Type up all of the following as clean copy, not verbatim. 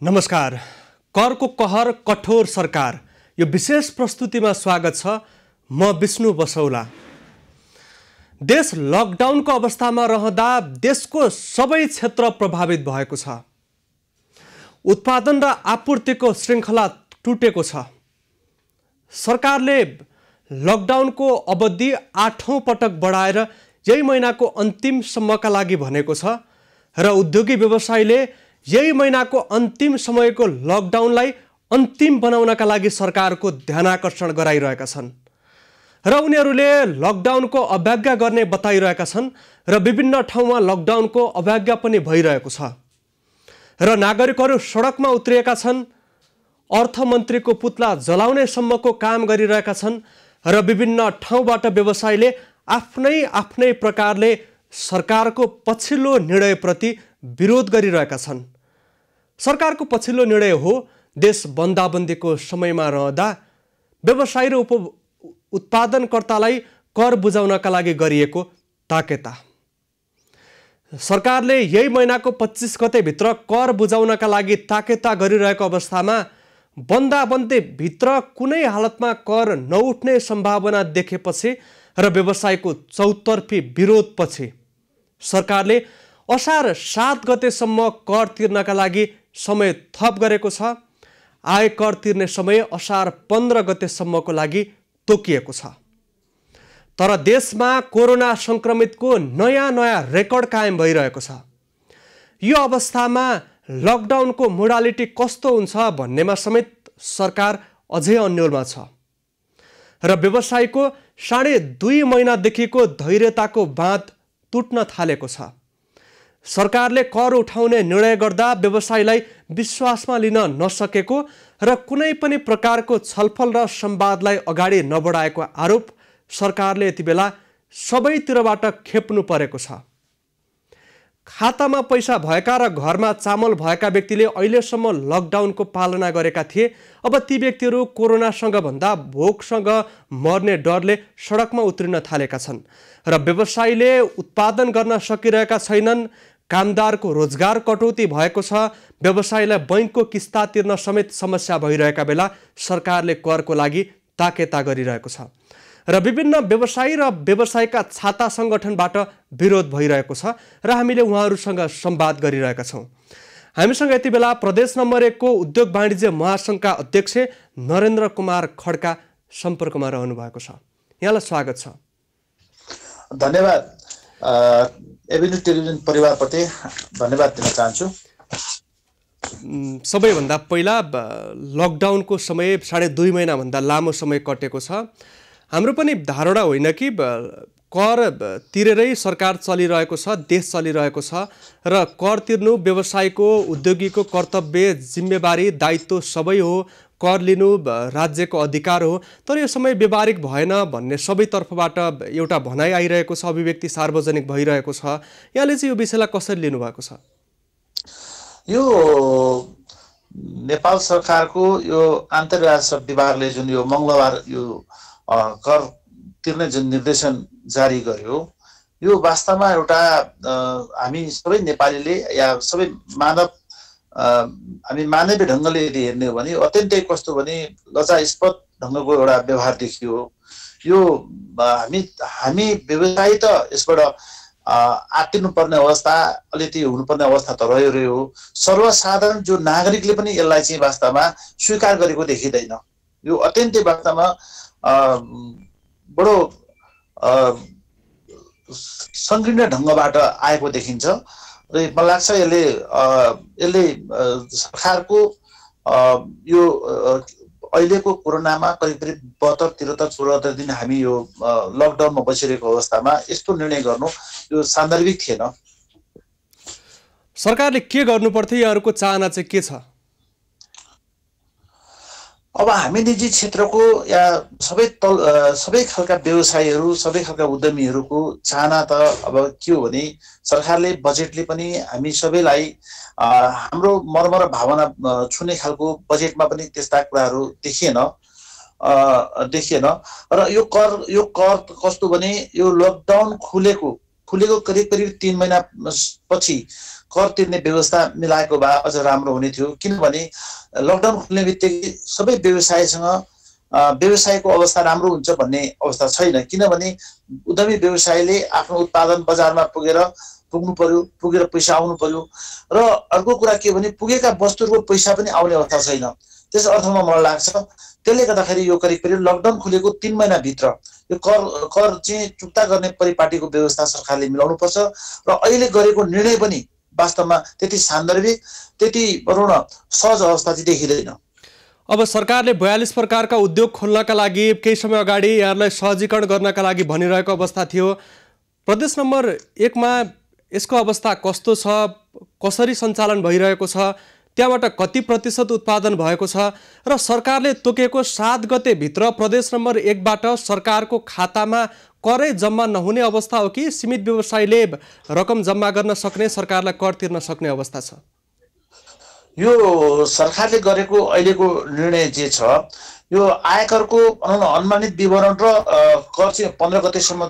नमस्कार। करको कहर कठोर सरकार यो विशेष प्रस्तुतिमा स्वागत छ। म विष्णु बसौला। देश लकडाउनको अवस्थामा रहँदा देशको सबै क्षेत्र प्रभावित भएको छ। उत्पादन र आपूर्तिको श्रृङ्खला टुटेको छ। सरकारले लकडाउनको अवधि 8औं पटक बढाएर यही महिनाको अन्तिमसम्मका लागि भनेको छ र उद्योगी व्यवसायीले यही महिनाको अन्तिम समयको लकडाउनलाई अन्तिम बनाउनका लागि सरकारको ध्यानाकर्षण गराइरहेका छन् र उनीहरूले लकडाउनको अवज्ञा गर्ने बताइरहेका छन् र विभिन्न ठाउँमा लकडाउनको अवज्ञा पनि भइरहेको छ र नागरिकहरू सडकमा उत्रिएका छन्। अर्थमन्त्रीको पुतला जलाउने सम्मको काम गरिरहेका छन् र विभिन्न ठाउँबाट व्यवसायीले आफ्नै प्रकारले सरकारको पछिल्लो निर्णयप्रति विरोध गरिरहेका छन्। सरकारको पछिल्लो निर्णय हो देश बन्दाबन्दीको समयमा रहँदा व्यवसायी र उत्पादनकर्तालाई कर बुझाउनका लागि गरिएको ताकेता। सरकारले यही महिनाको 25 गतेभित्र कर बुझाउनका लागि ताकेता गरिरहेको अवस्थामा बन्दाबन्दीभित्र कुनै हालतमा कर नउठ्ने सम्भावना देखेपछि र व्यवसायको चौतर्फी विरोधपछि सरकारले असार 7 गतेसम्म कर तिर्नका लागि समय थप गरेको छ। आय कर तिर्ने समय असार 15 गतेसम्मको लागि तोकिएको छ। तर देशमा कोरोना संक्रमितको नयाँ रेकर्ड कायम भइरहेको छ। यो अवस्थामा लकडाउनको मोडालिटी कस्तो हुन्छ भन्नेमा समेत सरकार अझै अन्योलमा छ र व्यवसायको 2.5 महिनादेखिको धैर्यताको बाँध टुट्न थालेको छ। सरकारले कर उठाउने निर्णय गर्दा व्यवसायीलाई विश्वासमा लिन नसकेको र कुनै पनि प्रकारको छलफल र संवादलाई अगाडि नबढाएको आरोप सरकारले यति बेला सबैतिरबाट खेप्नु परेको छ। खातामा पैसा भएका र घरमा चामल भएका व्यक्तिले अहिलेसम्म लकडाउनको पालना गरेका थिए। अब ती व्यक्तिहरू कोरोनासँग भन्दा भोकसँग मर्ने डरले सडकमा उत्रिन थालेका छन् र व्यवसायीले उत्पादन गर्न सकिरहेका छैनन्। कामदारको रोजगार कटौती भएको छ। व्यवसायीलाई बैंकको किस्ता तिर्न समेत समस्या भइरहेका बेला सरकारले करको लागि ताकेता गरिरहेको छ र विभिन्न व्यवसायी र व्यवसायका छाता सङ्गठनबाट विरोध भइरहेको छ र हामीले उहाँहरूसँग संवाद गरिरहेका छौँ। हामीसँग यति बेला प्रदेश नम्बर 1 को उद्योग वाणिज्य महासङ्घका अध्यक्ष नरेन्द्र कुमार खड्का सम्पर्कमा रहनु भएको छ। यहाँलाई स्वागत छ। धन्यवाद। एभिन्यू टेलिभिजन परिवारप्रति धन्यवाद दिन चाहन्छु। सबैभन्दा पहिला लकडाउनको समय 2.5 महिनाभन्दा लामो समय कटेको छ। हाम्रो पनि धारणा होइन कि कर तिरेरै सरकार चलिरहेको छ, देश चलिरहेको छ र कर तिर्नु व्यवसायको उद्योगीको कर्तव्य, जिम्मेवारी, दायित्व सबै हो। कर लिनु राज्यको अधिकार हो। तर यो समय व्यवहारिक भएन भन्ने सबैतर्फबाट एउटा भनाइ आइरहेको छ, अभिव्यक्ति सार्वजनिक भइरहेको छ। यहाँले चाहिँ यो विषयलाई कसरी लिनुभएको छ? यो नेपाल सरकारको यो अन्तर्राष्ट्रिय विभागले जुन यो मङ्गलबार यो कर तिर्ने जुन निर्देशन जारी गर्यो, यो वास्तवमा एउटा हामी सबै नेपालीले या सबै हामी मानवीय ढङ्गले यदि हेर्ने हो भने अत्यन्तै कस्तो भने लज्जास्पद ढङ्गको एउटा व्यवहार देखियो। यो हामी व्यवसायी त यसबाट आत्तिनुपर्ने अवस्था, अलिकति हुनुपर्ने अवस्था त रह्यो। सर्वसाधारण जो नागरिकले पनि यसलाई चाहिँ वास्तवमा स्वीकार गरेको देखिँदैन। यो अत्यन्तै वास्तवमा बडो सङ्कीर्ण ढङ्गबाट आएको देखिन्छ र मलाई लाग्छ यसले सरकारको यो अहिलेको कोरोनामा करिब 72-73 दिन हामी यो लकडाउनमा बसिरहेको अवस्थामा यस्तो निर्णय गर्नु यो सान्दर्भिक थिएन। सरकारले के गर्नुपर्थ्यो? यहाँहरूको चाहना चाहिँ के छ? अब हामी निजी क्षेत्रको या सबै खालका व्यवसायीहरू, सबै खालका उद्यमीहरूको चाहना त अब के हो भने सरकारले बजेटले पनि हामी सबैलाई हाम्रो मर्म र भावना छुने खालको बजेटमा पनि त्यस्ता कुराहरू देखिएन र यो कर कस्तो भने यो लकडाउन खुलेको खुलेको करिब करिब 3 महिना पछि कर तिर्ने व्यवस्था मिलाएको भए अझ राम्रो हुने थियो। किनभने लकडाउन खुल्ने बित्तिकै सबै व्यवसायसँग व्यवसायको अवस्था राम्रो हुन्छ भन्ने अवस्था छैन। किनभने उद्यमी व्यवसायले आफ्नो उत्पादन बजारमा पुग्नु पर्यो, पुगेर पैसा आउनु पर्यो। र अर्को कुरा के भने पुगेका वस्तुहरूको पैसा पनि आउने अवस्था छैन। त्यस अर्थमा मलाई लाग्छ त्यसले गर्दाखेरि यो करिब करिब लकडाउन खुलेको 3 महिनाभित्र यो कर चाहिँ चुक्ता गर्ने परिपाटीको व्यवस्था सरकारले मिलाउनुपर्छ। र अहिले गरेको निर्णय पनि वास्तवमा त्यति सान्दर्भिक, त्यति भनौँ न सहज अवस्था चाहिँ देखिँदैन। अब सरकारले 42 प्रकारका उद्योग खोल्नका लागि केही समय अगाडि यहाँलाई सहजीकरण गर्नका लागि भनिरहेको अवस्था थियो। प्रदेश नम्बर 1 मा यसको अवस्था कस्तो छ, कसरी सञ्चालन भइरहेको छ, त्यहाँबाट कति प्रतिशत उत्पादन भएको छ र सरकारले तोकेको 7 गते भित्र प्रदेश नम्बर 1 बाट सरकारको खातामा करै जम्मा नहुने अवस्था हो कि सीमित व्यवसायले रकम जम्मा गर्न सक्ने, सरकारलाई कर तिर्न सक्ने अवस्था छ? यो सरकारले गरेको अहिलेको निर्णय जे छ यो आयकरको अनुमानित विवरण र कर चाहिँ 15 गतेसम्म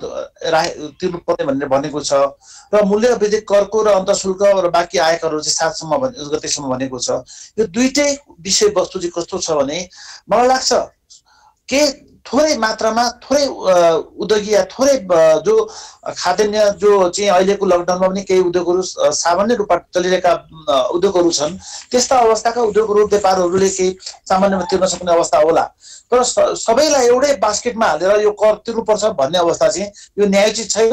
तिर्नुपर्ने भनेर भनेको छ र मूल्य वृद्धि करको र अन्तशुल्क र बाँकी आयकरहरू चाहिँ 7 गतेसम्म भनेको छ। यो दुईटै विषयवस्तु चाहिँ कस्तो छ भने मलाई लाग्छ के थोरै मात्रामा थोरै उद्योगी या थोरै जो खाद्यान्न जो चाहिँ अहिलेको लकडाउनमा पनि केही उद्योगहरू सामान्य रूपमा चलिरहेका उद्योगहरू छन्, त्यस्ता अवस्थाका उद्योगहरू व्यापारहरूले केही सामान्यमा तिर्न सक्ने अवस्था होला। तर सबैलाई एउटै बास्केटमा हालेर यो कर तिर्नुपर्छ भन्ने अवस्था चाहिँ यो न्यायोचित छैन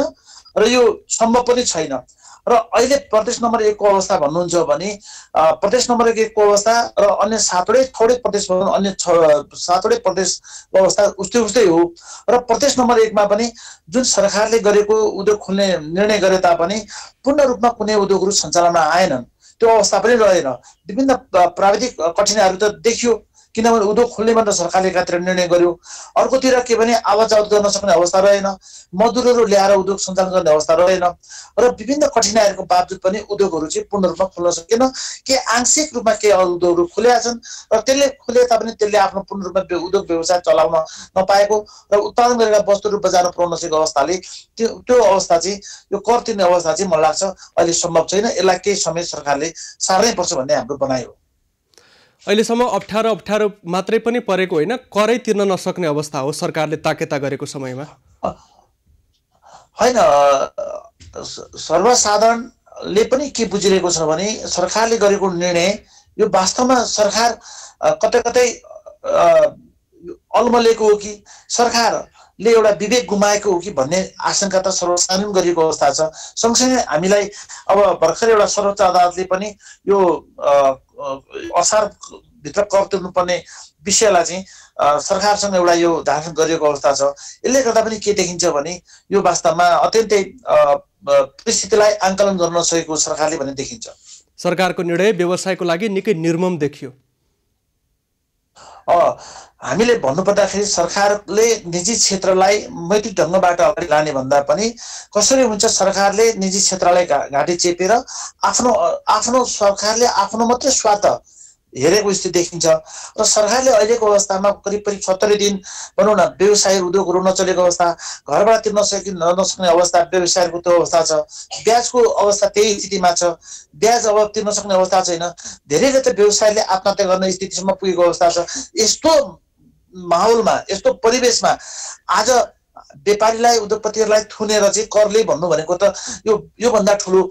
र यो सम्भव पनि छैन। र अहिले प्रदेश नम्बर 1 को अवस्था भन्नुहुन्छ भने प्रदेश नम्बर 1 को अवस्था र अन्य 7वटै थोरै प्रदेश भनौँ अन्य 7वटै प्रदेशको अवस्था उस्तै हो। र प्रदेश नम्बर 1 मा पनि जुन सरकारले गरेको उद्योग खोल्ने निर्णय गरे तापनि पूर्ण रूपमा कुनै उद्योगहरू सञ्चालनमा आएनन्, त्यो अवस्था पनि रहेन। विभिन्न प्राविधिक कठिनाइहरू त देखियो, किनभने उद्योग खोल्ने भनेर सरकारले एकातिर निर्णय गर्यो, अर्कोतिर के भने आवाज जावत गर्न सक्ने अवस्था रहेन, मजदुरहरू ल्याएर उद्योग सञ्चालन गर्ने अवस्था रहेन र विभिन्न कठिनाइहरूको बावजुद पनि उद्योगहरू चाहिँ पूर्ण रूपमा खोल्न सकेन। के आंशिक रूपमा के उद्योगहरू खुलेका छन् र त्यसले खुले तापनि त्यसले आफ्नो पूर्ण रूपमा उद्योग व्यवसाय चलाउन नपाएको र उत्पादन गरेका वस्तुहरू बजारमा पुर्याउन सकेको अवस्थाले त्यो अवस्था चाहिँ यो कर तिर्ने अवस्था चाहिँ मलाई लाग्छ अहिले सम्भव छैन। यसलाई केही समय सरकारले सार्नै पर्छ भन्ने हाम्रो भनाइ हो। अहिलेसम्म अप्ठ्यारो मात्रै पनि परेको होइन, करै तिर्न नसक्ने अवस्था हो सरकारले ताकेता गरेको समयमा? होइन, सर्वसाधारणले पनि के बुझिरहेको छ भने सरकारले गरेको निर्णय यो वास्तवमा सरकार कतै कतै अलमलेको हो कि सरकारले एउटा विवेक गुमाएको हो कि भन्ने आशंका त सर्वसाधारण गरिएको अवस्था छ। सँगसँगै हामीलाई अब भर्खर एउटा सर्वोच्च अदालतले पनि यो असारभित्र कर तिर्नुपर्ने विषयलाई चाहिँ सरकारसँग एउटा यो धारण गरिएको अवस्था छ। यसले गर्दा पनि के देखिन्छ भने यो वास्तवमा अत्यन्तै परिस्थितिलाई आकलन गर्न नसकेको सरकारले भन्ने देखिन्छ। सरकारको निर्णय व्यवसायको लागि निकै निर्मम देखियो। हामीले भन्नुपर्दाखेरि सरकारले निजी क्षेत्रलाई मैत्री ढङ्गबाट अगाडि लाने भन्दा पनि कसरी हुन्छ सरकारले निजी क्षेत्रलाई घाँटी चेपेर आफ्नो सरकारले आफ्नो मात्रै स्वार्थ हेरेको स्थिति देखिन्छ। र सरकारले अहिलेको अवस्थामा करिब 70 दिन भनौँ न व्यवसाय उद्योगहरू नचलेको अवस्था, घरबाट तिर्न नसक्ने अवस्था व्यवसायको त्यो अवस्था छ, ब्याजको अवस्था त्यही स्थितिमा छ, ब्याज अब तिर्न सक्ने अवस्था छैन, धेरैले त व्यवसायले आत्महत्या गर्ने स्थितिसम्म पुगेको अवस्था छ। यस्तो माहौलमा, यस्तो परिवेशमा आज व्यापारीलाई उद्योगपतिहरूलाई थुनेर चाहिँ करले भन्नु भनेको त योभन्दा ठुलो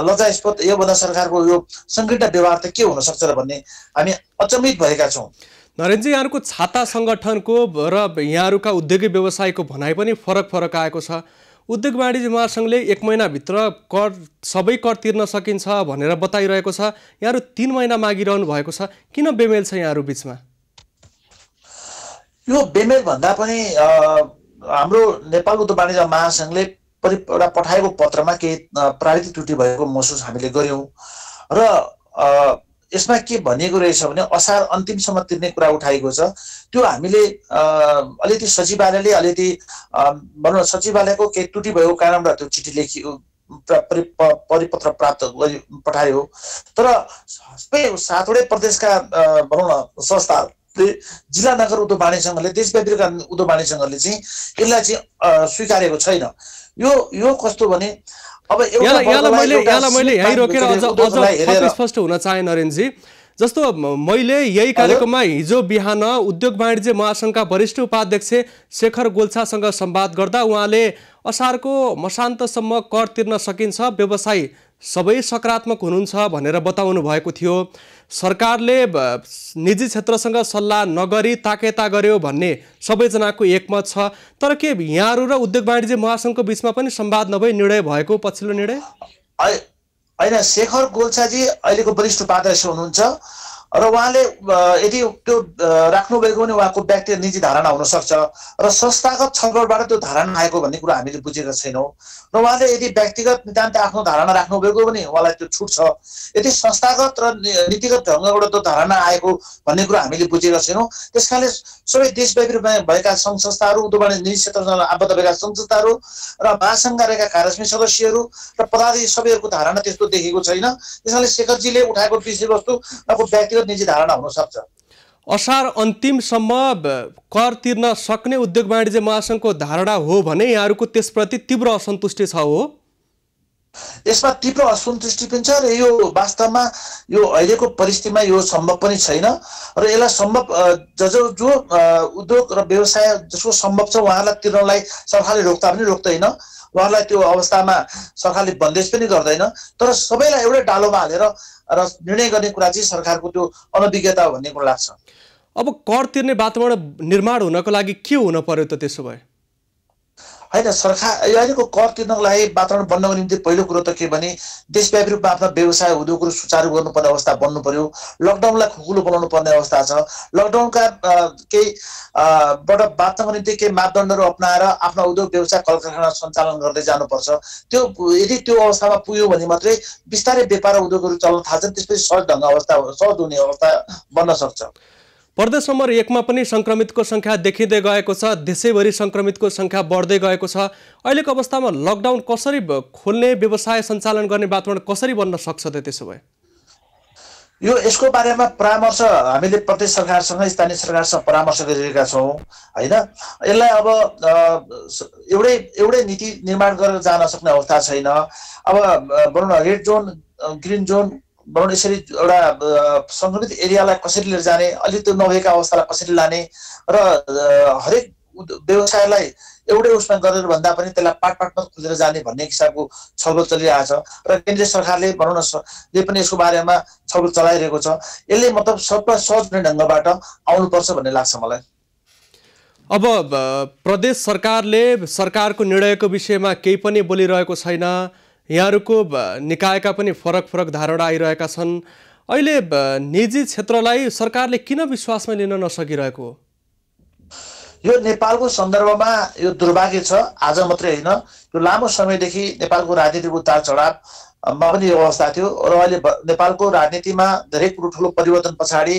लज्जास्पद, योभन्दा सरकारको यो संकीर्ण व्यवहार त के हुन सक्छ र भन्ने हामी अचम्मित भएका छौँ। नरेनजी, यहाँहरूको छाता सङ्गठनको र यहाँहरूका उद्योगी व्यवसायको भनाइ पनि फरक आएको छ। उद्योग वाणिज्य महासङ्घले 1 महिनाभित्र सबै कर तिर्न सकिन्छ भनेर बताइरहेको छ, यहाँहरू 3 महिना मागिरहनु भएको छ। किन बेमेल छ यहाँहरू बिचमा? यो बेमेल भन्दा पनि हाम्रो नेपाल उद्योग वाणिज्य महासङ्घले एउटा पठाएको पत्रमा केही प्राविधिक त्रुटि भएको महसुस हामीले गर्यौँ र यसमा के भनिएको रहेछ भने असार अन्तिमसम्म तिर्ने कुरा उठाएको छ। त्यो हामीले अलिकति सचिवालयले अलिकति भनौँ न सचिवालयको केही त्रुटि भएको कारणबाट त्यो चिठी लेखियो, परिपत्र प्राप्त पठायो। तर सबै 7वटै प्रदेशका भनौँ न संस्था जिल्ला नगर उद्योग वाणिज्य सङ्घले देशव्यापी उद्योग वाणिज्य सङ्घले चाहिँ यसलाई चाहिँ स्वीकारेको छैन। यो कस्तो भने अब यहाँलाई मैले यहीँ रोकेर अझ स्पष्ट हुन चाहे नरेनजी। जस्तो मैले यही कार्यक्रममा हिजो बिहान उद्योग वाणिज्य महासङ्घका वरिष्ठ उपाध्यक्ष शेखर गोल्छासँग संवाद गर्दा उहाँले असारको मसान्तसम्म कर तिर्न सकिन्छ, व्यवसायी सबै सकारात्मक हुनुहुन्छ भनेर बताउनु भएको थियो। सरकारले निजी क्षेत्रसँग सल्लाह नगरी ताकेता गर्यो भन्ने सबैजनाको एकमत छ। तर के यहाँहरू र उद्योग वाणिज्य महासङ्घको बिचमा पनि संवाद नभई निर्णय भएको पछिल्लो निर्णय? होइन, शेखर गोल्छाजी अहिलेको वरिष्ठ उपाध्यक्ष हुनुहुन्छ र उहाँले यदि त्यो राख्नुभएको भने उहाँको व्यक्तिगत निजी धारणा हुनसक्छ र संस्थागत छलफलबाट त्यो धारणा आएको भन्ने कुरा हामीले बुझेका छैनौँ। र उहाँले यदि व्यक्तिगत नितान्त आफ्नो धारणा राख्नुभएको भने उहाँलाई त्यो छुट छ। यदि संस्थागत र नीतिगत ढङ्गबाट त्यो धारणा आएको भन्ने कुरा हामीले बुझेका छैनौँ। त्यस कारणले सबै देशव्यापी भएका सङ्घ संस्थाहरू, उद्योग वाणिज्य निजी क्षेत्रसँग आबद्ध भएका सङ्घ संस्थाहरू र महासङ्घका रहेका कार्यसमिति सदस्यहरू र पदाधिकारी सबैहरूको धारणा त्यस्तो देखेको छैन। त्यस कारणले शेखरजीले उठाएको विषयवस्तु उहाँको व्यक्तिगत निजी धारणा हुन सक्छ। असार अन्तिमसम्म कर तिर्न सक्ने उद्योग वाणिज्य महासङ्घको धारणा हो भने यहाँहरूको त्यसप्रति तीव्र असन्तुष्टि छ हो? यसमा तीव्र असन्तुष्टि पनि छ र यो वास्तवमा यो अहिलेको परिस्थितिमा यो सम्भव पनि छैन र यसलाई सम्भव जो उद्योग र व्यवसाय जसको सम्भव छ उहाँलाई तिर्नलाई सरकारले रोक्दा पनि रोक्दैन, उहाँलाई त्यो अवस्थामा सरकारले बन्देज पनि गर्दैन। तर सबैलाई एउटै डालोमा हालेर र निर्णय गर्ने कुरा चाहिँ सरकारको त्यो अनभिज्ञता हो भन्ने कुरा लाग्छ। अब कर तिर्ने वातावरण निर्माण हुनको लागि के हुन पर्यो त त्यसो भए? होइन, सरकार अहिलेको कर तिर्नको लागि वातावरण बन्नको निम्ति पहिलो कुरो त के भने देशव्यापी रूपमा आफ्ना व्यवसाय उद्योगहरू सुचारू गर्नुपर्ने अवस्था बन्नु पर्यो। लकडाउनलाई खुकुलो बनाउनु पर्ने अवस्था छ। लकडाउनका केही बाट बाँच्नको निम्ति केही मापदण्डहरू अपनाएर आफ्ना उद्योग व्यवसाय कल कारखाना सञ्चालन गर्दै जानुपर्छ। त्यो यदि त्यो अवस्थामा पुग्यो भने मात्रै बिस्तारै व्यापार उद्योगहरू चल्न थाल्छन्, त्यसपछि सहज हुने अवस्था बन्न सक्छ। प्रदेश नम्बर 1 मा पनि संक्रमितको संख्या देखिँदै गएको छ, देशैभरि संक्रमितको संख्या बढ्दै गएको छ। अहिलेको अवस्थामा लकडाउन कसरी खोल्ने, व्यवसाय सञ्चालन गर्ने वातावरण कसरी बन्न सक्छ त त्यसो भए? यसको बारेमा परामर्श हामीले प्रदेश सरकारसँग, स्थानीय सरकारसँग परामर्श गरिरहेका छौँ होइन। यसलाई अब एउटै नीति निर्माण गरेर जान सक्ने अवस्था छैन। अब भनौँ न रेड जोन, ग्रिन जोन भनौँ यसरी एउटा सङ्क्रमित एरियालाई कसरी लिएर जाने, अलिक त्यो नभएका अवस्थालाई कसरी लाने र हरेक व्यवसायलाई एउटै उसमा गरेर भन्दा पनि त्यसलाई पाटपाटमा खोलेर जाने भन्ने हिसाबको छलफल चलिरहेको छ र केन्द्रीय सरकारले भनौँ न पनि यसको बारेमा छलफल चलाइरहेको छ। यसले मतलब सबभन्दा सहज हुने ढङ्गबाट आउनुपर्छ भन्ने लाग्छ मलाई। अब प्रदेश सरकारले सरकारको निर्णयको विषयमा केही पनि बोलिरहेको छैन। यहाँहरूको निकायका पनि फरक धारणा आइरहेका छन्। अहिले निजी क्षेत्रलाई सरकारले किन विश्वासमा लिन नसकिरहेको हो? यो नेपालको सन्दर्भमा यो दुर्भाग्य छ। आज मात्रै होइन, यो लामो समयदेखि नेपालको राजनीतिक उतार चढावमा पनि यो अवस्था थियो र अहिले नेपालको राजनीतिमा धेरै ठुलो परिवर्तन पछाडि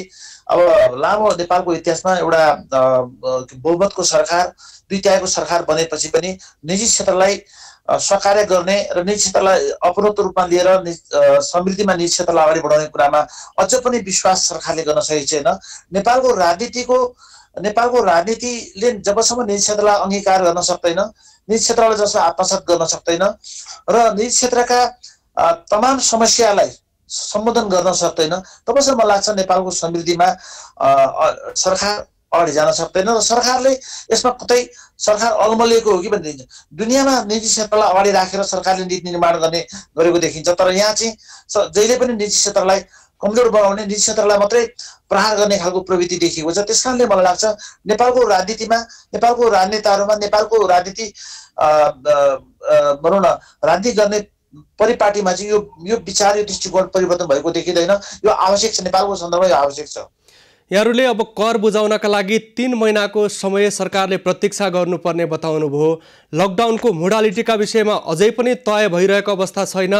अब लामो नेपालको इतिहासमा एउटा बहुमतको सरकार, दुई तिहाईको सरकार बनेपछि पनि निजी क्षेत्रलाई सहकार्य गर्ने र निजी क्षेत्रलाई अपनत्व रूपमा लिएर समृद्धिमा निजी क्षेत्रलाई अगाडि बढाउने कुरामा अझ पनि विश्वास सरकारले गर्न सकेको छैन। नेपालको राजनीतिले जबसम्म निजी क्षेत्रलाई अङ्गीकार गर्न सक्दैन, निजी क्षेत्रलाई जसो आत्मसात गर्न सक्दैन र निजी क्षेत्रका तमाम समस्यालाई सम्बोधन गर्न सक्दैन, तबसम्म लाग्छ नेपालको समृद्धिमा सरकार अगाडि जान सक्दैन र सरकारले यसमा कतै सरकार अलमलिएको हो कि भन्ने दुनियाँमा निजी क्षेत्रलाई अगाडि राखेर सरकारले नीति निर्माण गरेको देखिन्छ। तर यहाँ चाहिँ जहिले पनि निजी क्षेत्रलाई कमजोर बनाउने, निजी क्षेत्रलाई मात्रै प्रहार गर्ने खालको प्रवृत्ति देखिएको छ। त्यस कारणले मलाई लाग्छ नेपालको राजनीतिमा, नेपालको राजनेताहरूमा, नेपालको राजनीति भनौँ न राजनीति गर्ने परिपाटीमा चाहिँ यो विचार, यो दृष्टिकोण परिवर्तन भएको देखिँदैन। यो आवश्यक छ, नेपालको सन्दर्भमा यो आवश्यक छ। यहाँहरूले अब कर बुझाउनका लागि 3 महिनाको समय सरकारले प्रतीक्षा गर्नुपर्ने बताउनुभयो। लकडाउनको मोडालिटीका विषयमा अझै पनि तय भइरहेको अवस्था छैन।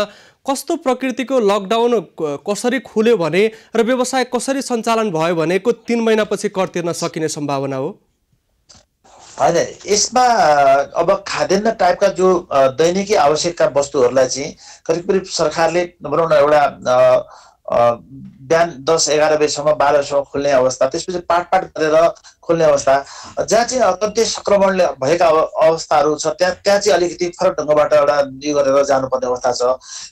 कस्तो प्रकृतिको लकडाउन कसरी खुल्यो भने र व्यवसाय कसरी सञ्चालन भयो भनेको 3 महिनापछि कर तिर्न सकिने सम्भावना हो? होइन, यसमा अब खाद्यान्न टाइपका जो दैनिकी आवश्यकता वस्तुहरूलाई चाहिँ करिब सरकारले भनौँ न एउटा बिहान 10-11 बजीसम्म 12 बजीसम्म खुल्ने अवस्था, त्यसपछि पाटपाट गरेर खोल्ने अवस्था, जहाँ चाहिँ अत्यन्तै संक्रमणले भएका अवस्थाहरू छ त्यहाँ चाहिँ अलिकति फरक ढङ्गबाट एउटा यो गरेर जानुपर्ने अवस्था छ।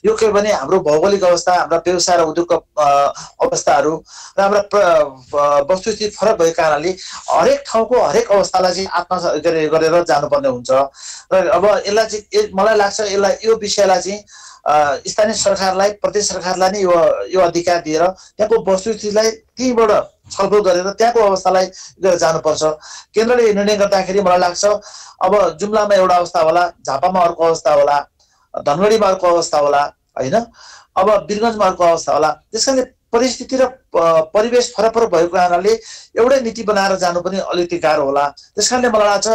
यो के भने हाम्रो भौगोलिक अवस्था, हाम्रा व्यवसाय र उद्योगको अवस्थाहरू र हाम्रा वस्तुस्थिति फरक भएको कारणले हरेक ठाउँको हरेक अवस्थालाई चाहिँ आत्मा गरेर जानुपर्ने हुन्छ। र अब यसलाई चाहिँ मलाई लाग्छ यो विषयलाई चाहिँ स्थानीय सरकारलाई, प्रदेश सरकारलाई नै यो अधिकार दिएर त्यहाँको वस्तुस्थितिलाई त्यहीँबाट छलफल गरेर त्यहाँको अवस्थालाई गरेर जानुपर्छ। केन्द्रले निर्णय गर्दाखेरि मलाई लाग्छ अब जुम्लामा एउटा अवस्था होला, झापामा अर्को अवस्था होला, धनगढीमा अर्को अवस्था होला, होइन, अब वीरगञ्जमा अर्को अवस्था होला। त्यसकारणले परिस्थिति र परिवेश फरक फरक भएको कारणले एउटै नीति बनाएर जानु पनि अलिकति गाह्रो होला। त्यसकारणले मलाई लाग्छ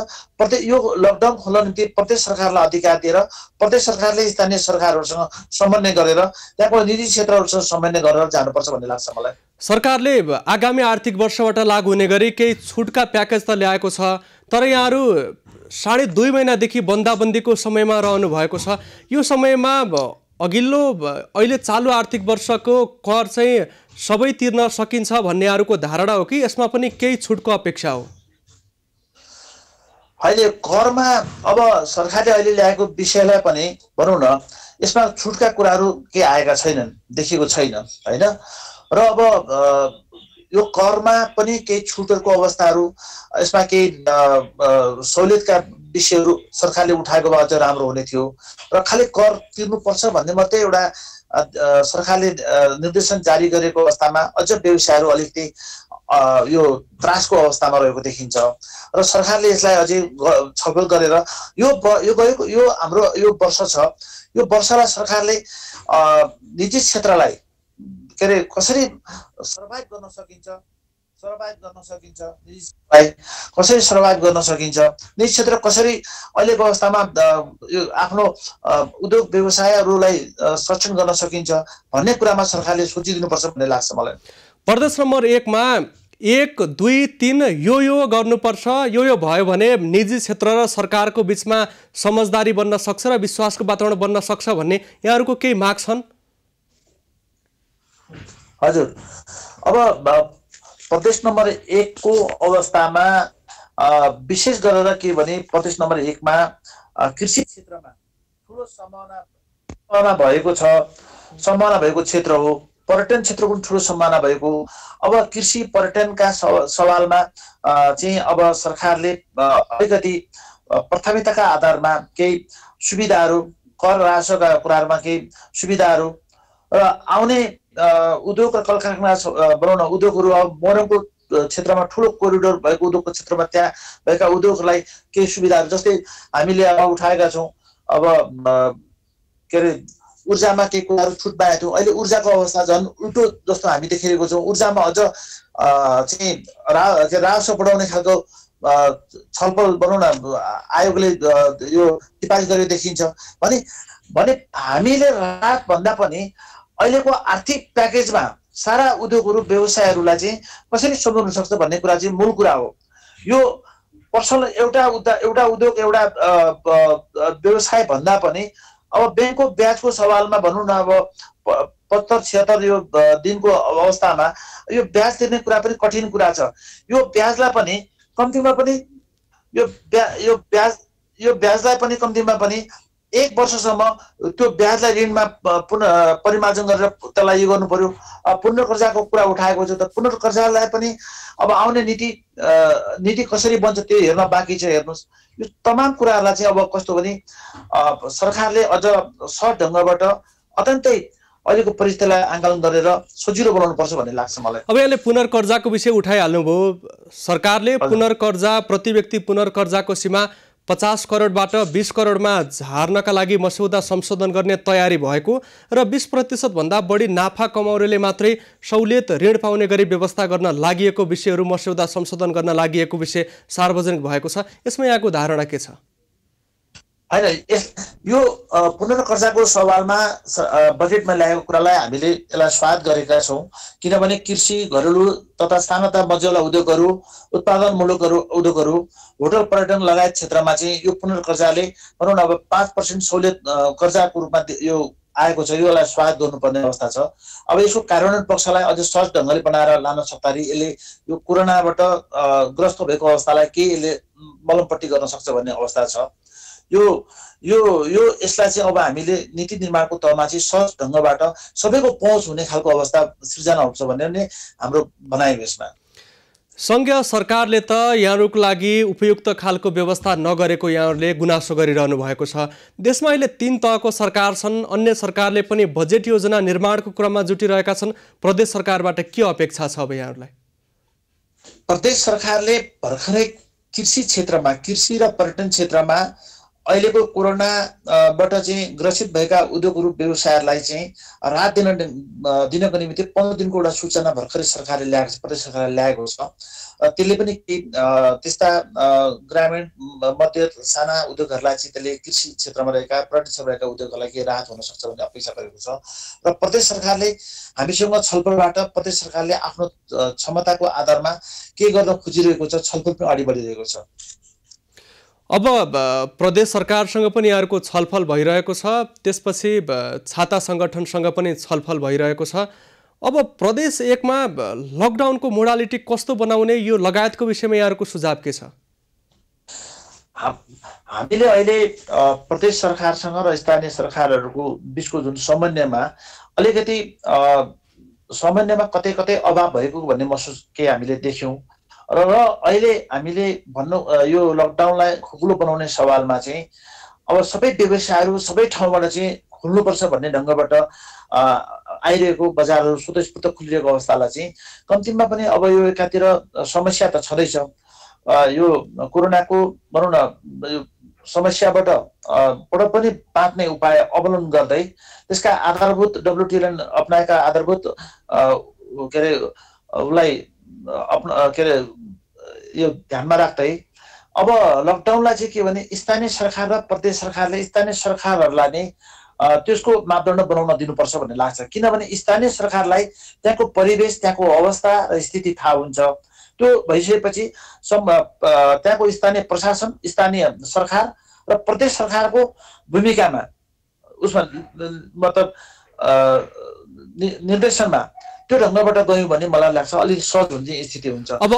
यो लकडाउन खोल्न निम्ति प्रदेश सरकारलाई अधिकार दिएर प्रदेश सरकारले स्थानीय सरकारहरूसँग समन्वय गरेर त्यहाँको निजी क्षेत्रहरूसँग समन्वय गरेर जानुपर्छ भन्ने लाग्छ मलाई। सरकारले आगामी आर्थिक वर्षबाट लागू हुने गरी केही छुटका प्याकेज त ल्याएको छ, तर यहाँहरू 2.5 महिनादेखि बन्दाबन्दीको समयमा रहनु भएको छ। यो समयमा अघिल्लो अहिले चालु आर्थिक वर्षको कर चाहिँ सबै तिर्न सकिन्छ भन्नेहरूको धारणा हो कि यसमा पनि केही छुटको अपेक्षा हो? अहिले करमा अब सरकारले अहिले ल्याएको विषयलाई पनि भनौँ न, यसमा छुटका कुराहरू के आएका छैनन्, देखिएको छैन, होइन। र अब यो करमा पनि केही छुटहरूको अवस्थाहरू, यसमा केही सहुलियतका विषयहरू सरकारले उठाएको भए अझ राम्रो हुने थियो। र खालि कर तिर्नुपर्छ भन्ने मात्रै एउटा सरकारले निर्देशन जारी गरेको अवस्थामा अझ व्यवसायहरू अलिकति यो त्रासको अवस्थामा रहेको देखिन्छ। र सरकारले यसलाई अझै छलफल गरेर यो हाम्रो यो वर्ष छ, यो वर्षलाई सरकारले निजी क्षेत्रलाई के अरे कसरी सर्भाइभ गर्न सकिन्छ, कसरी सर्भाइभ गर्न सकिन्छ, निजी क्षेत्र कसरी अहिलेको अवस्थामा यो आफ्नो उद्योग व्यवसायहरूलाई सक्षम गर्न सकिन्छ भन्ने कुरामा सरकारले सोचिदिनुपर्छ भन्ने लाग्छ मलाई। प्रदेश नम्बर 1 मा 1, 2, 3 यो गर्नुपर्छ, यो भयो भने निजी क्षेत्र र सरकारको बिचमा समझदारी बन्न सक्छ र विश्वासको वातावरण बन्न सक्छ भन्ने यहाँहरूको केही माग छन्? हजुर, अब प्रदेश नम्बर 1 को अवस्थामा विशेष गरेर के भने प्रदेश नम्बर 1 मा कृषि क्षेत्रमा ठुलो सम्भावना भएको क्षेत्र हो। पर्यटन क्षेत्र पनि ठुलो सम्भावना भएको। अब कृषि पर्यटनका सवालमा चाहिँ अब सरकारले अलिकति प्राथमिकताका आधारमा केही सुविधाहरू, कर राजस्वका कुराहरूमा केही सुविधाहरू र आउने उद्योग र कल कारखाना बनाउन उद्योगहरू, अब मोरङको क्षेत्रमा ठुलो कोरिडोर भएको उद्योगको क्षेत्रमा त्यहाँ भएका उद्योगहरूलाई केही सुविधाहरू, जस्तै हामीले अब उठाएका छौँ अब के अरे ऊर्जामा केही कुराहरू छुट पाएको थियौँ। अहिले ऊर्जाको अवस्था झन् उल्टो जस्तो हामी देखिरहेको छौँ। ऊर्जामा अझ चाहिँ राजस्व बढाउने खालको छलफल भनौँ न आयोगले यो सिफारिस गरेको देखिन्छ भने हामीले राहत भन्दा पनि अहिलेको आर्थिक प्याकेजमा सारा उद्योगहरू व्यवसायहरूलाई चाहिँ कसरी सम्झाउन सक्छ भन्ने कुरा चाहिँ मूल कुरा हो। यो पर्सनल एउटा उद्योग एउटा व्यवसाय भन्दा पनि अब ब्याङ्कको ब्याजको सवालमा भनौँ न, अब 75-76 यो दिनको अवस्थामा यो ब्याज तिर्ने कुरा पनि कठिन कुरा छ। यो ब्याजलाई पनि कम्तीमा पनि यो ब्याजलाई पनि कम्तीमा पनि 1 वर्षसम्म त्यो ब्याजलाई ऋणमा पुनः परिमार्जन गरेर त्यसलाई यो गर्नु पर्यो। पुनर्कर्जाको कुरा उठाएको छ, त पुनर्कर्जालाई पनि अब आउने नीति कसरी बन्छ त्यो हेर्न बाँकी छ। हेर्नुहोस्, यो तमाम कुराहरूलाई चाहिँ अब कस्तो भने सरकारले अझ सहज ढङ्गबाट अत्यन्तै अहिलेको परिस्थितिलाई आकलन गरेर सजिलो बनाउनुपर्छ भन्ने लाग्छ मलाई। अब यसले पुनर्कर्जाको विषय उठाइहाल्नुभयो। सरकारले पुनर्कर्जा, प्रति व्यक्ति पुनर्कर्जाको सीमा 50 करोडबाट 20 करोडमा झार्नका लागि मस्यौदा संशोधन गर्ने तयारी भएको र 20% भन्दा बढी नाफा कमाउनेले मात्रै सहुलियत ऋण पाउने गरी व्यवस्था गर्न लागि विषयहरू मस्यौदा संशोधन गर्न लागि विषय सार्वजनिक भएको छ। यसमा यहाँको धारणा के छ? हैन, यो पुनर्कर्जाको सवालमा बजेटमा ल्याएको कुरालाई हामीले यसलाई स्वागत गरेका छौँ। किनभने कृषि, घरेलु तथा साना तथा मझौला उद्योगहरू, उत्पादनमूलक उद्योगहरू, होटल पर्यटन लगायत क्षेत्रमा चाहिँ यो पुनर्कर्जाले भनौँ न अब 5% सहुलियत कर्जाको रूपमा यो आएको छ, योलाई स्वागत गर्नुपर्ने अवस्था छ। अब यसको कार्यान्वयन पक्षलाई अझ सहज ढङ्गले बनाएर लान सक्दाखेरि यसले यो कोरोनाबाट ग्रस्त भएको अवस्थालाई के यसले मलमपट्टि गर्न सक्छ भन्ने अवस्था छ। यसलाई चाहिँ अब हामीले नीति निर्माणको तहमा चाहिँ सहज ढङ्गबाट सबैको पहुँच हुने खालको अवस्था सृजना हुन्छ भन्ने नै हाम्रो भनाइ हो। यसमा सङ्घीय सरकारले त यहाँहरूको लागि उपयुक्त खालको व्यवस्था नगरेको यहाँहरूले गुनासो गरिरहनु भएको छ। देशमा अहिले 3 तहको सरकार छन्, अन्य सरकारले पनि बजेट योजना निर्माणको क्रममा जुटिरहेका छन्। प्रदेश सरकारबाट के अपेक्षा छ अब यहाँहरूलाई? प्रदेश सरकारले भर्खरै कृषि क्षेत्रमा, कृषि र पर्यटन क्षेत्रमा अहिलेको कोरोनाबाट चाहिँ ग्रसित भएका उद्योगहरू व्यवसायहरूलाई चाहिँ राहत दिनको निमित्त 15 दिनको एउटा सूचना भर्खरै सरकारले ल्याएको छ, प्रदेश सरकारले ल्याएको छ। त्यसले पनि त्यस्ता ग्रामीण मध्य साना उद्योगहरूलाई चाहिँ त्यसले कृषि क्षेत्रमा रहेका, पर्यटन क्षेत्रमा रहेका उद्योगहरूलाई के राहत हुन सक्छ भन्ने अपेक्षा गरेको छ। र प्रदेश सरकारले हामीसँग छलफलबाट प्रदेश सरकारले आफ्नो क्षमताको आधारमा के गर्न खोजिरहेको छ, छलफल पनि अगाडि बढिरहेको छ। अब प्रदेश सरकारसँग पनि यहाँहरूको छलफल भइरहेको छ, त्यसपछि छाता सङ्गठनसँग पनि छलफल भइरहेको छ। अब प्रदेश 1 मा लकडाउनको मोडालिटी कस्तो बनाउने, यो लगायतको विषयमा यहाँहरूको सुझाव के छ? हामीले अहिले प्रदेश सरकारसँग र स्थानीय सरकारहरूको बिचको जुन समन्वयमा अलिकति समन्वयमा कतै कतै अभाव भएको भन्ने महसुस के हामीले देख्यौँ। र अहिले हामीले भन्नु यो लकडाउनलाई खुकुलो बनाउने सवालमा चाहिँ अब सबै व्यवसायहरू सबै ठाउँबाट चाहिँ खुल्नुपर्छ भन्ने ढङ्गबाट आइरहेको बजारहरू स्वतस्फूर्त खुलिरहेको अवस्थालाई चाहिँ कम्तीमा पनि अब यो एकातिर समस्या त छँदैछ। यो कोरोनाको भनौँ न समस्याबाट पनि बाँच्ने उपाय अवलम्बन गर्दै त्यसका आधारभूत WTOले अपनाएका आधारभूत के अरे उसलाई यो ध्यानमा राख्दै अब लकडाउनलाई चाहिँ के भने स्थानीय सरकार र प्रदेश सरकारले स्थानीय सरकारहरूलाई नै त्यसको मापदण्ड बनाउन दिनुपर्छ भन्ने लाग्छ। किनभने स्थानीय सरकारलाई त्यहाँको परिवेश, त्यहाँको अवस्था र स्थिति थाहा हुन्छ। त्यो भइसकेपछि त्यहाँको स्थानीय प्रशासन, स्थानीय सरकार र प्रदेश सरकारको भूमिकामा उसमा मतलब निर्देशनमा त्यो ढङ्गबाट गयौँ भने मलाई लाग्छ अलिक सहज हुने स्थिति हुन्छ। अब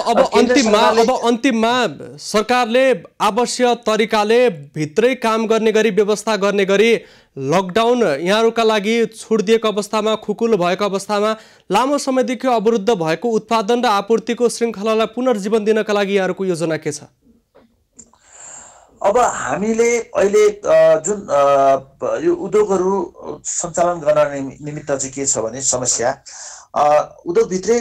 अन्तिममा सरकारले आवश्यक तरिकाले भित्रै काम गर्ने गरी, व्यवस्था गर्ने गरी लकडाउन यहाँहरूका लागि छुट दिएको अवस्थामा, खुकुलो भएको अवस्थामा लामो समयदेखि अवरुद्ध भएको उत्पादन र आपूर्तिको श्रृङ्खलालाई पुनर्जीवन दिनका लागि यहाँहरूको योजना के छ? अब हामीले अहिले जुन यो उद्योगहरू सञ्चालन गर्न निमित्त चाहिँ के छ भने समस्या उद्योगभित्रै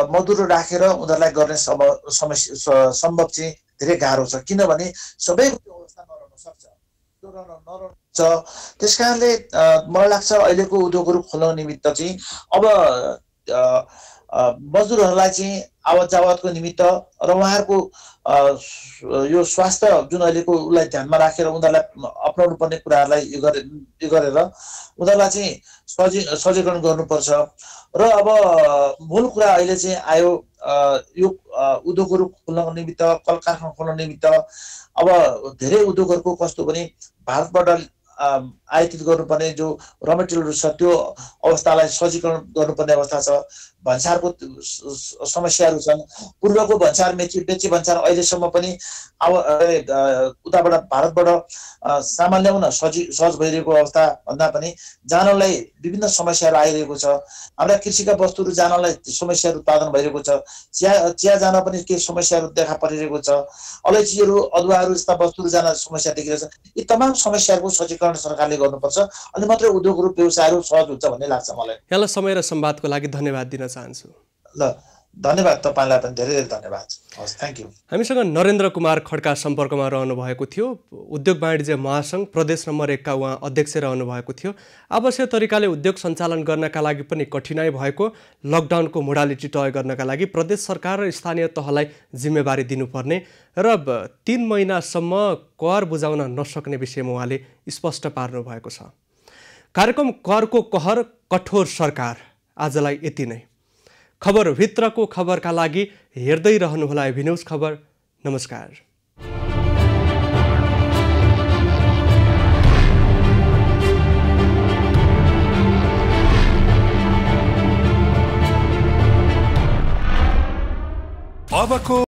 मजदुर राखेर उनीहरूलाई गर्ने सम्भव चाहिँ धेरै गाह्रो छ। किनभने सबैको अवस्था नरहन सक्छ, त्यो नरहन्छ। त्यस कारणले मलाई लाग्छ अहिलेको उद्योगहरू खोल्न निमित्त चाहिँ अब मजदुरहरूलाई चाहिँ आवत जावतको निमित्त र उहाँहरूको यो स्वास्थ्य जुन अहिलेको उसलाई ध्यानमा राखेर उनीहरूलाई अपनाउनु पर्ने कुराहरूलाई यो गरेर उनीहरूलाई चाहिँ सजीकरण गर्नुपर्छ। र अब मूल कुरा अहिले चाहिँ आयो यो उद्योगहरू खोल्नको निमित्त, कल कारखाना खोल्न निमित्त अब धेरै उद्योगहरूको कस्तो भने भारतबाट आयातित गर्नुपर्ने जो र मेटेरियलहरू छ त्यो अवस्थालाई सजीकरण गर्नुपर्ने अवस्था छ। भन्सारको समस्याहरू छन्। पूर्वको भन्सार बेची भन्सार अहिलेसम्म पनि अब उताबाट भारतबाट सामान ल्याउन सहज भइरहेको अवस्था भन्दा पनि जानलाई विभिन्न समस्याहरू आइरहेको छ। हाम्रा कृषिका वस्तुहरू जानलाई समस्याहरू उत्पादन भइरहेको छ। चिया जान पनि केही समस्याहरू देखा परिरहेको छ। अलैँचीहरू, अदुवाहरू जस्ता वस्तुहरू जान समस्या देखिरहेको छ। यी तमाम समस्याहरूको सजीकरण सरकारले गर्नुपर्छ, अनि मात्रै उद्योगहरू व्यवसायहरू सहज हुन्छ भन्ने लाग्छ मलाई। यहाँलाई समय र संवादको लागि धन्यवाद दिन चाहन्छु। ल धन्यवाद, तपाईँलाई पनि धेरै धेरै धन्यवाद। हस्, थ्याङ्क यू। हामीसँग नरेन्द्र कुमार खड्का सम्पर्कमा रहनु भएको थियो। उद्योग वाणिज्य महासङ्घ प्रदेश नम्बर 1 का उहाँ अध्यक्ष रहनु भएको थियो। आवश्यक तरिकाले उद्योग सञ्चालन गर्नका लागि पनि कठिनाइ भएको, लकडाउनको मोडालिटी तय गर्नका लागि प्रदेश सरकार र स्थानीय तहलाई जिम्मेवारी दिनुपर्ने र 3 महिनासम्म कर बुझाउन नसक्ने विषयमा उहाँले स्पष्ट पार्नु भएको छ। कार्यक्रम करको कहर कठोर सरकार आजलाई यति नै। खबरभित्रको खबरका लागि हेर्दै रहनुहोला एभी न्यूज खबर। नमस्कार। अबको